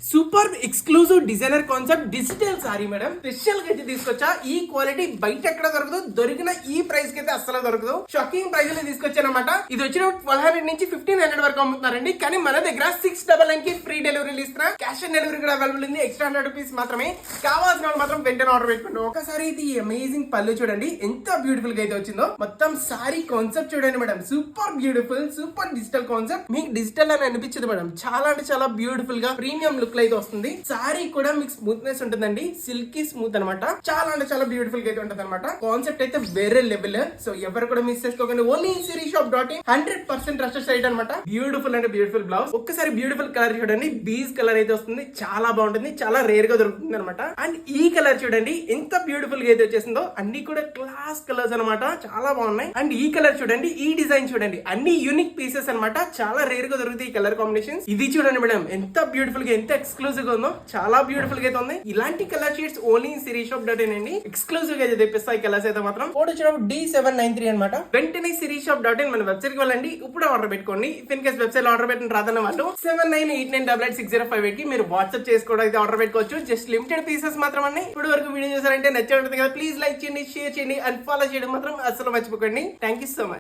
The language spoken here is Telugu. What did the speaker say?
Super exclusive designer concept digital sorry madam. Special గా అయితే తీసుకొచ్చా. ఈ క్వాలిటీ బయట ఎక్కడ దొరకదు, దొరికిన ఈ ప్రైస్ కి అయితే అస్సలు దొరకదు. షాకింగ్ ప్రైస్ లో తీసుకొచ్చానమాట. ఇది వచ్చిన 1200 నుంచి 1500 వరకు అమ్ముతున్నారండి. కానీ మన దగ్గర 699 కి ఫ్రీ డెలివరీ ఇస్తున్నా. క్యాష్ ఆన్ డెలివరీ కూడా అవైలబుల్ ఉంది. ఎక్స్ట్రా 100 రూపీస్ మాత్రమే. కావాల్సిన వాళ్ళు మాత్రం వెంటనే ఆర్డర్ పెట్టుకోండి. ఒకసారి ఇది అమేజింగ్ పళ్ళు చూడండి ఎంత బ్యూటిఫుల్ గా అయితే వచ్చిందో. మొత్తం సారీ కాన్సెప్ట్ చూడండి madam. Super beautiful, super digital concept. మీకు డిజిటల్ అని అనిపించదు మేడం. చాలా అంటే చాలా బ్యూటిఫుల్ గా ప్రీమియం లుక్ అయితే వస్తుంది. సారీ కూడా మీకు స్మూత్నెస్ ఉంటుందండి. సిల్కీ స్మూత్ అనమాట. చాలా అంటే చాలా బ్యూటిఫుల్ గా అయితే ఉంటుంది అనమాట. కాన్సెప్ట్ అయితే వేరే లెవెల్. సో ఎవరు కూడా మిస్ చేసుకోకండి. ఓన్లీ sirisshop.in 100% ట్రస్టెడ్ సైట్ అనమాట. బ్యూటిఫుల్ అంటే బ్యూటిఫుల్ బ్లౌజ్. ఒక్కసారి బ్యూటిఫుల్ కలర్ చూడండి. బీజ్ కలర్ అయితే వస్తుంది. చాలా బాగుంటుంది. చాలా రేర్ గా దొరుకుతుంది అనమాట. అండ్ ఈ కలర్ చూడండి ఎంత బ్యూటిఫుల్ గా అయితే వచ్చేసిందో. అన్ని కూడా క్లాస్ కలర్స్ అనమాట. చాలా బాగున్నాయి. అండ్ ఈ కలర్ చూడండి, ఈ డిజైన్ చూడండి, అన్ని యూనిక్ పీసెస్ అనమాట. చాలా రేర్ గా దొరుకుతాయి ఈ కలర్ కాంబినేషన్. ఇది చూడండి మేడం ఎంత బ్యూటిఫుల్ గా, ఎంత ఎక్స్క్లూజివ్ గా ఉందో. చాలా బ్యూటిఫుల్ గా అయితే ఉంది. ఇలాంటి కలర్ షీట్స్ ఓన్లీ sirisshop.in అండి. ఎక్స్క్లూజివ్ గా అయితే తెప్పిస్తాయి కలర్స్ అయితే మాత్రం. కోడ్ వచ్చినప్పుడు D793 అనమాట. వెంటనే sirisshop.in మన వెబ్సైట్ కి వెళ్ళండి. ఇప్పుడు ఆర్డర్ పెట్టుకోండి. ఇఫ్ ఇన్ కేస్ వెబ్సైట్ లో ఆర్డర్ పెట్టిన రాదన్న వాళ్ళు 7989886058 కి మీరు వాట్సాప్ చేసుకోవడం అయితే ఆర్డర్ పెట్టుకోవచ్చు. జస్ట్ లిమిటెడ్ పీసెస్ మాత్రం అన్ని. ఇప్పుడు వరకు వీడియో చూసారంటే నచ్చే ఉంటుంది కదా. ప్లీజ్ లైక్ చేయండి, షేర్ చేయండి అండ్ ఫాలో చేయడం మాత్రం అసలు మర్చిపోకండి. Thank you so much.